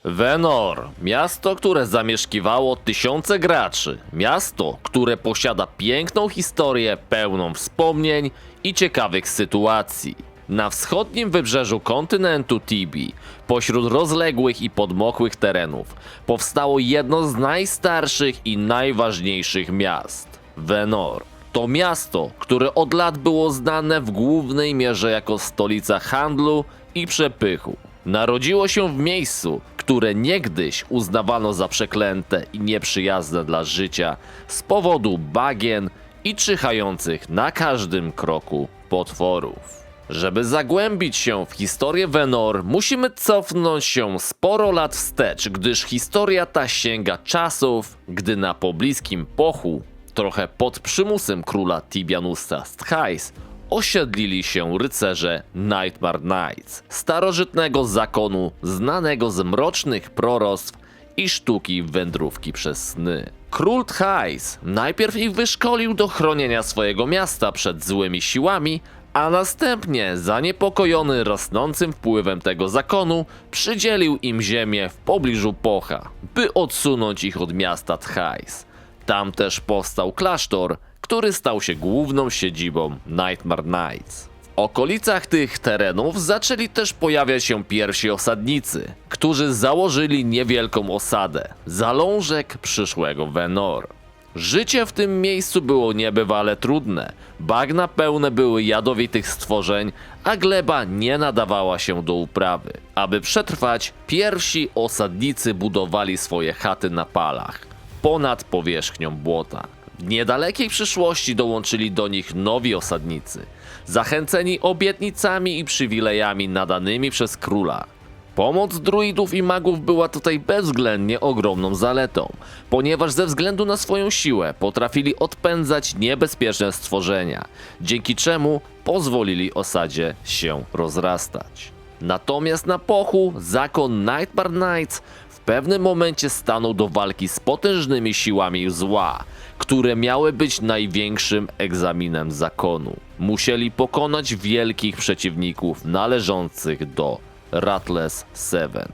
Venor, miasto, które zamieszkiwało tysiące graczy, miasto, które posiada piękną historię pełną wspomnień i ciekawych sytuacji. Na wschodnim wybrzeżu kontynentu Tibi, pośród rozległych i podmokłych terenów, powstało jedno z najstarszych i najważniejszych miast – Venor. To miasto, które od lat było znane w głównej mierze jako stolica handlu i przepychu. Narodziło się w miejscu, które niegdyś uznawano za przeklęte i nieprzyjazne dla życia z powodu bagien i czyhających na każdym kroku potworów. Żeby zagłębić się w historię Venor, musimy cofnąć się sporo lat wstecz, gdyż historia ta sięga czasów, gdy na pobliskim Pochu, trochę pod przymusem króla Tibianusa Sthais, osiedlili się rycerze Nightmare Knights, starożytnego zakonu znanego z mrocznych proroctw i sztuki wędrówki przez sny. Król Thais najpierw ich wyszkolił do chronienia swojego miasta przed złymi siłami, a następnie, zaniepokojony rosnącym wpływem tego zakonu, przydzielił im ziemię w pobliżu Pocha, by odsunąć ich od miasta Thais. Tam też powstał klasztor, który stał się główną siedzibą Nightmare Knights. W okolicach tych terenów zaczęli też pojawiać się pierwsi osadnicy, którzy założyli niewielką osadę, zalążek przyszłego Venor. Życie w tym miejscu było niebywale trudne, bagna pełne były jadowitych stworzeń, a gleba nie nadawała się do uprawy. Aby przetrwać, pierwsi osadnicy budowali swoje chaty na palach, ponad powierzchnią błota. W niedalekiej przyszłości dołączyli do nich nowi osadnicy, zachęceni obietnicami i przywilejami nadanymi przez króla. Pomoc druidów i magów była tutaj bezwzględnie ogromną zaletą, ponieważ ze względu na swoją siłę potrafili odpędzać niebezpieczne stworzenia, dzięki czemu pozwolili osadzie się rozrastać. Natomiast na Pochu zakon Nightmare Knights w pewnym momencie stanął do walki z potężnymi siłami zła, które miały być największym egzaminem zakonu. Musieli pokonać wielkich przeciwników należących do Ratless Seven.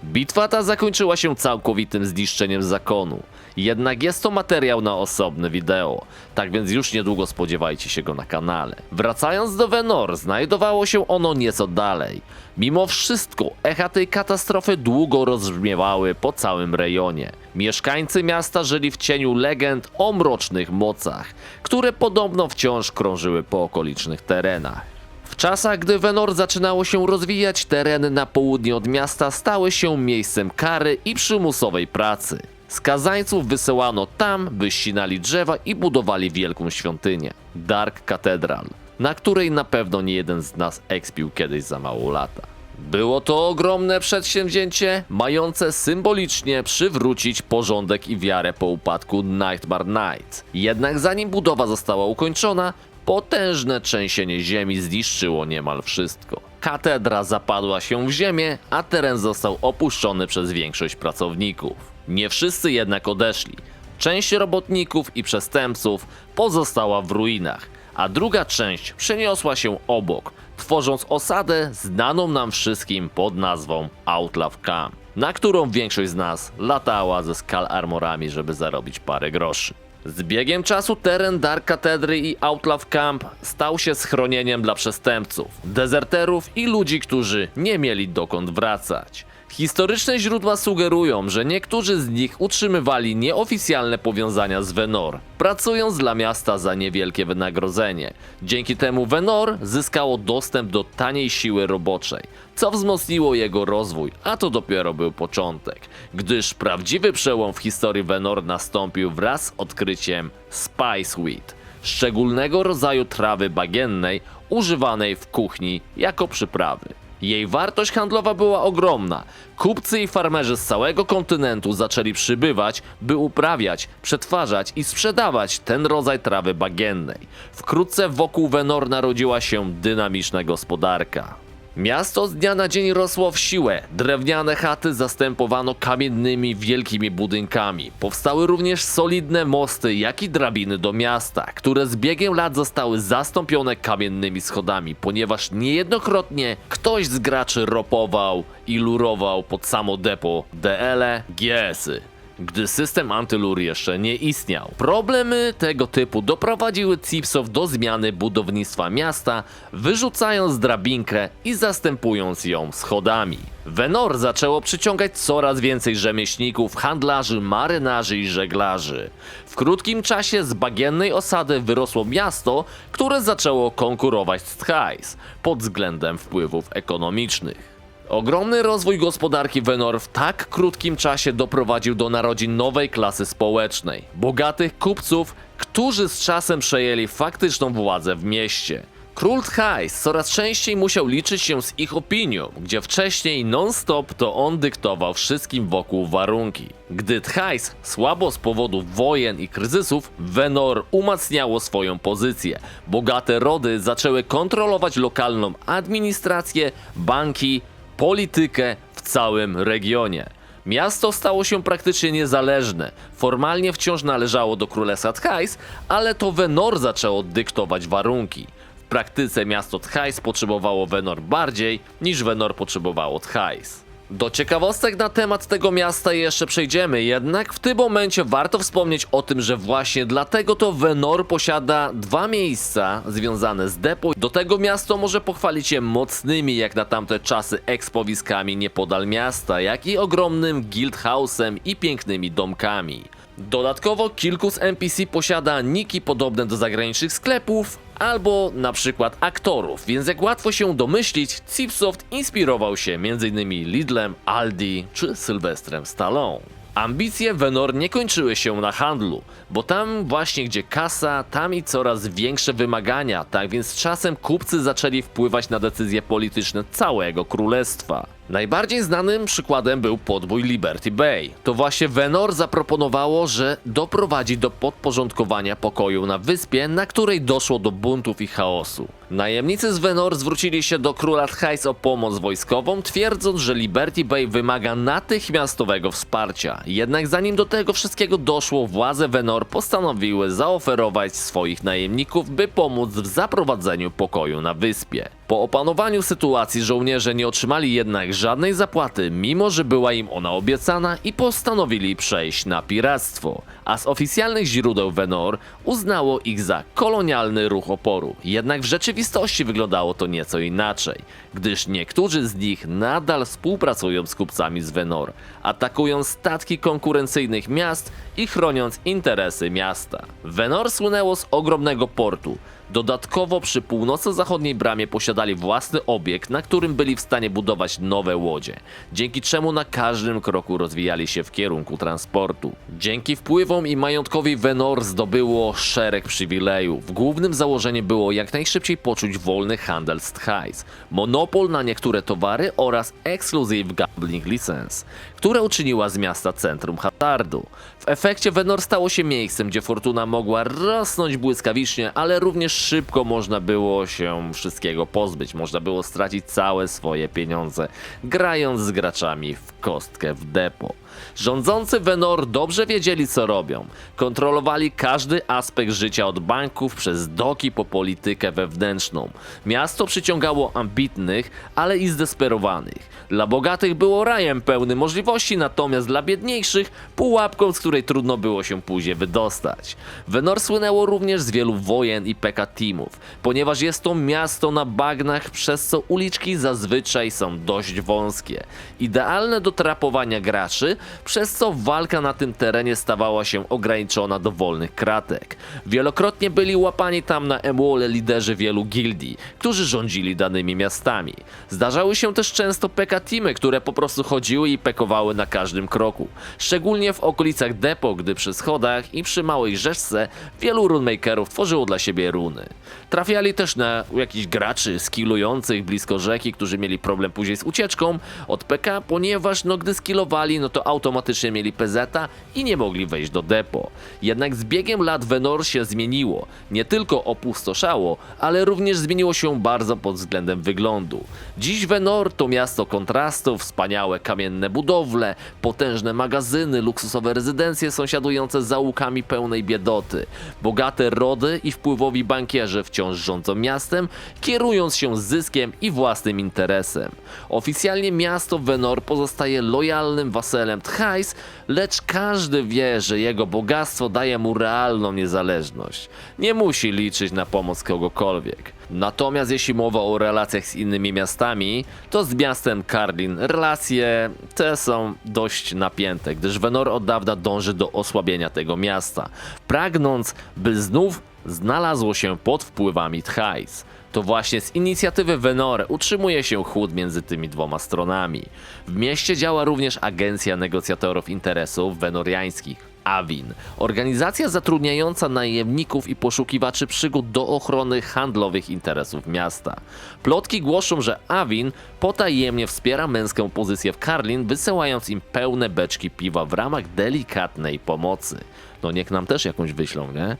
Bitwa ta zakończyła się całkowitym zniszczeniem zakonu, jednak jest to materiał na osobne wideo, tak więc już niedługo spodziewajcie się go na kanale. Wracając do Venor, znajdowało się ono nieco dalej. Mimo wszystko echa tej katastrofy długo rozbrzmiewały po całym rejonie. Mieszkańcy miasta żyli w cieniu legend o mrocznych mocach, które podobno wciąż krążyły po okolicznych terenach. W czasach, gdy Venor zaczynało się rozwijać, tereny na południe od miasta stały się miejscem kary i przymusowej pracy. Skazańców wysyłano tam, by ścinali drzewa i budowali wielką świątynię, Dark Cathedral, na której na pewno nie jeden z nas ekspił kiedyś za mało lata. Było to ogromne przedsięwzięcie, mające symbolicznie przywrócić porządek i wiarę po upadku Nightmare Knights. Jednak zanim budowa została ukończona, potężne trzęsienie ziemi zniszczyło niemal wszystko. Katedra zapadła się w ziemię, a teren został opuszczony przez większość pracowników. Nie wszyscy jednak odeszli. Część robotników i przestępców pozostała w ruinach, a druga część przeniosła się obok, tworząc osadę znaną nam wszystkim pod nazwą Outlaw Camp, na którą większość z nas latała ze Skull Armorami, żeby zarobić parę groszy. Z biegiem czasu teren Dark Cathedry i Outlaw Camp stał się schronieniem dla przestępców, dezerterów i ludzi, którzy nie mieli dokąd wracać. Historyczne źródła sugerują, że niektórzy z nich utrzymywali nieoficjalne powiązania z Venor, pracując dla miasta za niewielkie wynagrodzenie. Dzięki temu Venor zyskało dostęp do taniej siły roboczej, co wzmocniło jego rozwój, a to dopiero był początek, gdyż prawdziwy przełom w historii Venor nastąpił wraz z odkryciem Spiceweed, szczególnego rodzaju trawy bagiennej używanej w kuchni jako przyprawy. Jej wartość handlowa była ogromna. Kupcy i farmerzy z całego kontynentu zaczęli przybywać, by uprawiać, przetwarzać i sprzedawać ten rodzaj trawy bagiennej. Wkrótce wokół Venor narodziła się dynamiczna gospodarka. Miasto z dnia na dzień rosło w siłę. Drewniane chaty zastępowano kamiennymi wielkimi budynkami. Powstały również solidne mosty, jak i drabiny do miasta, które z biegiem lat zostały zastąpione kamiennymi schodami, ponieważ niejednokrotnie ktoś z graczy ropował i lurował pod samo depo DL-e, GS-y, gdy system antylur jeszcze nie istniał. Problemy tego typu doprowadziły Chipsoft do zmiany budownictwa miasta, wyrzucając drabinkę i zastępując ją schodami. Venor zaczęło przyciągać coraz więcej rzemieślników, handlarzy, marynarzy i żeglarzy. W krótkim czasie z bagiennej osady wyrosło miasto, które zaczęło konkurować z Tchais pod względem wpływów ekonomicznych. Ogromny rozwój gospodarki Venor w tak krótkim czasie doprowadził do narodzin nowej klasy społecznej. Bogatych kupców, którzy z czasem przejęli faktyczną władzę w mieście. Król Tchais coraz częściej musiał liczyć się z ich opinią, gdzie wcześniej non-stop to on dyktował wszystkim wokół warunki. Gdy Tchais słabo z powodu wojen i kryzysów, Venor umacniało swoją pozycję. Bogate rody zaczęły kontrolować lokalną administrację, banki, politykę w całym regionie. Miasto stało się praktycznie niezależne. Formalnie wciąż należało do Królestwa Tchais, ale to Venor zaczęło dyktować warunki. W praktyce miasto Tchais potrzebowało Venor bardziej niż Venor potrzebowało Tchais. Do ciekawostek na temat tego miasta jeszcze przejdziemy, jednak w tym momencie warto wspomnieć o tym, że właśnie dlatego to Venor posiada dwa miejsca związane z depo. Do tego miasto może pochwalić się mocnymi jak na tamte czasy ekspowiskami niepodal miasta, jak i ogromnym guildhouse'em i pięknymi domkami. Dodatkowo kilku z NPC posiada niki podobne do zagranicznych sklepów, albo na przykład aktorów, więc jak łatwo się domyślić, Chipsoft inspirował się m.in. Lidlem, Aldi czy Sylwestrem Stallone. Ambicje Venor nie kończyły się na handlu, bo tam właśnie gdzie kasa, tam i coraz większe wymagania, tak więc z czasem kupcy zaczęli wpływać na decyzje polityczne całego królestwa. Najbardziej znanym przykładem był podbój Liberty Bay. To właśnie Venor zaproponowało, że doprowadzi do podporządkowania pokoju na wyspie, na której doszło do buntów i chaosu. Najemnicy z Venor zwrócili się do króla Tchais o pomoc wojskową, twierdząc, że Liberty Bay wymaga natychmiastowego wsparcia. Jednak zanim do tego wszystkiego doszło, władze Venor postanowiły zaoferować swoich najemników, by pomóc w zaprowadzeniu pokoju na wyspie. Po opanowaniu sytuacji żołnierze nie otrzymali jednak żadnej zapłaty, mimo że była im ona obiecana, i postanowili przejść na piractwo. A z oficjalnych źródeł Venor uznało ich za kolonialny ruch oporu. Jednak w rzeczywistości wyglądało to nieco inaczej, gdyż niektórzy z nich nadal współpracują z kupcami z Venor, atakując statki konkurencyjnych miast i chroniąc interesy miasta. Venor słynęło z ogromnego portu. Dodatkowo przy północno-zachodniej bramie posiadali własny obiekt, na którym byli w stanie budować nowe łodzie, dzięki czemu na każdym kroku rozwijali się w kierunku transportu. Dzięki wpływom i majątkowi Venor zdobyło szereg przywilejów. Głównym założeniem było jak najszybciej poczuć wolny handel z Tchais, monopol na niektóre towary oraz Exclusive Gambling License, które uczyniła z miasta centrum hazardu. W efekcie Venor stało się miejscem, gdzie fortuna mogła rosnąć błyskawicznie, ale również szybko można było się wszystkiego pozbyć. Można było stracić całe swoje pieniądze, grając z graczami w kostkę w depo. Rządzący Venor dobrze wiedzieli, co robią. Kontrolowali każdy aspekt życia od banków przez doki po politykę wewnętrzną. Miasto przyciągało ambitnych, ale i zdesperowanych. Dla bogatych było rajem pełnym możliwości, natomiast dla biedniejszych pułapką, z której trudno było się później wydostać. Venor słynęło również z wielu wojen i teamów, ponieważ jest to miasto na bagnach, przez co uliczki zazwyczaj są dość wąskie. Idealne do trapowania graczy, przez co walka na tym terenie stawała się ograniczona do wolnych kratek. Wielokrotnie byli łapani tam na emule liderzy wielu gildii, którzy rządzili danymi miastami. Zdarzały się też często teamy, które po prostu chodziły i pekowały na każdym kroku. Szczególnie w okolicach depo, gdy przy schodach i przy małej rzeczce wielu runemakerów tworzyło dla siebie runy. ogromny. Trafiali też na jakichś graczy skillujących blisko rzeki, którzy mieli problem później z ucieczką od PK, ponieważ gdy skillowali, to automatycznie mieli PZ-a i nie mogli wejść do depo. Jednak z biegiem lat Venor się zmieniło. Nie tylko opustoszało, ale również zmieniło się bardzo pod względem wyglądu. Dziś Venor to miasto kontrastów, wspaniałe kamienne budowle, potężne magazyny, luksusowe rezydencje sąsiadujące z zaułkami pełnej biedoty. Bogate rody i wpływowi bankierzy wciąż rządzą miastem, kierując się zyskiem i własnym interesem. Oficjalnie miasto Venor pozostaje lojalnym waselem Tchais, lecz każdy wie, że jego bogactwo daje mu realną niezależność. Nie musi liczyć na pomoc kogokolwiek. Natomiast jeśli mowa o relacjach z innymi miastami, to z miastem Karlin relacje te są dość napięte, gdyż Venor od dawna dąży do osłabienia tego miasta, pragnąc, by znów znalazło się pod wpływami Tchais. To właśnie z inicjatywy Venor utrzymuje się chłód między tymi dwoma stronami. W mieście działa również Agencja Negocjatorów Interesów Venoriańskich, Avin, organizacja zatrudniająca najemników i poszukiwaczy przygód do ochrony handlowych interesów miasta. Plotki głoszą, że Avin potajemnie wspiera męską pozycję w Karlin, wysyłając im pełne beczki piwa w ramach delikatnej pomocy. Niech nam też jakąś wyślą, nie?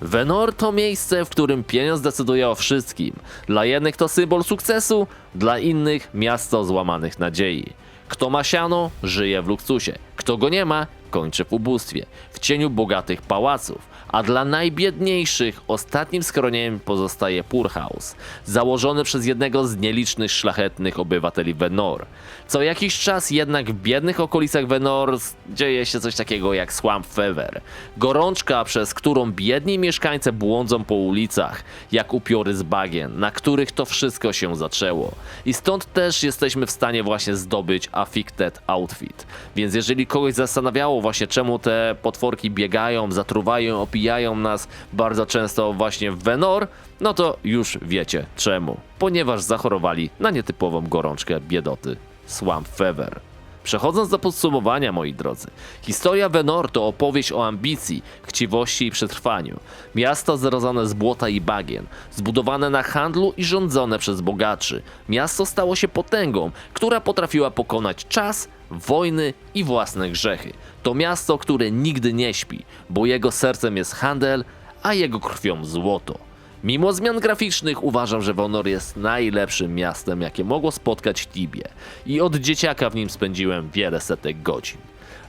Venor to miejsce, w którym pieniądz decyduje o wszystkim. Dla jednych to symbol sukcesu, dla innych miasto złamanych nadziei. Kto ma siano, żyje w luksusie. Kto go nie ma, kończy w ubóstwie, w cieniu bogatych pałaców. A dla najbiedniejszych ostatnim schronieniem pozostaje Poorhouse, założony przez jednego z nielicznych szlachetnych obywateli Venor. Co jakiś czas jednak w biednych okolicach Venor dzieje się coś takiego jak Swamp Fever. Gorączka, przez którą biedni mieszkańcy błądzą po ulicach, jak upiory z bagien, na których to wszystko się zaczęło. I stąd też jesteśmy w stanie właśnie zdobyć Afflicted Outfit. Więc jeżeli kogoś zastanawiało właśnie czemu te potworki biegają, zatruwają, opijają nas bardzo często właśnie w Venor, to już wiecie czemu. Ponieważ zachorowali na nietypową gorączkę biedoty Swamp Fever. Przechodząc do podsumowania, moi drodzy, historia Venor to opowieść o ambicji, chciwości i przetrwaniu. Miasto zrodzone z błota i bagien, zbudowane na handlu i rządzone przez bogaczy. Miasto stało się potęgą, która potrafiła pokonać czas, wojny i własne grzechy. To miasto, które nigdy nie śpi, bo jego sercem jest handel, a jego krwią złoto. Mimo zmian graficznych uważam, że Venor jest najlepszym miastem, jakie mogło spotkać Tibie i od dzieciaka w nim spędziłem wiele setek godzin.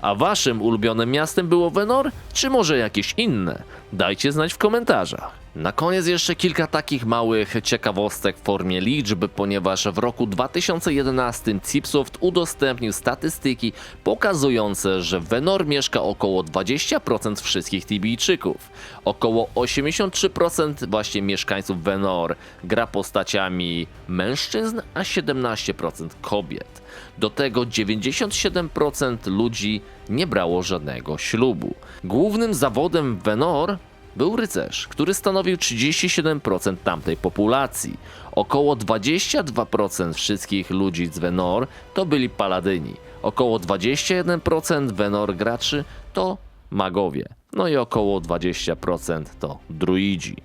A waszym ulubionym miastem było Venor, czy może jakieś inne? Dajcie znać w komentarzach. Na koniec jeszcze kilka takich małych ciekawostek w formie liczby, ponieważ w roku 2011 Cipsoft udostępnił statystyki pokazujące, że w Venor mieszka około 20% wszystkich Tibijczyków. Około 83% właśnie mieszkańców Venor gra postaciami mężczyzn, a 17% kobiet. Do tego 97% ludzi nie brało żadnego ślubu. Głównym zawodem w Venor był rycerz, który stanowił 37% tamtej populacji. Około 22% wszystkich ludzi z Venor to byli paladyni. Około 21% Venor graczy to magowie. I około 20% to druidzi.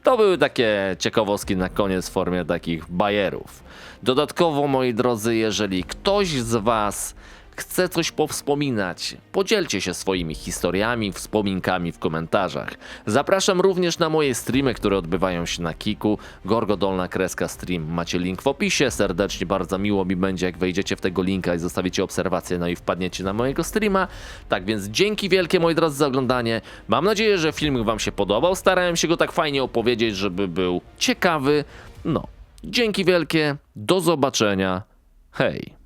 To były takie ciekawostki na koniec w formie takich bajerów. Dodatkowo, moi drodzy, jeżeli ktoś z was chce coś powspominać, podzielcie się swoimi historiami, wspominkami w komentarzach. Zapraszam również na moje streamy, które odbywają się na Kiku, Gorgo_stream, macie link w opisie, serdecznie bardzo miło mi będzie, jak wejdziecie w tego linka i zostawicie obserwację, i wpadniecie na mojego streama. Tak więc dzięki wielkie, moi drodzy, za oglądanie. Mam nadzieję, że filmik wam się podobał, starałem się go tak fajnie opowiedzieć, żeby był ciekawy. Dzięki wielkie, do zobaczenia, hej!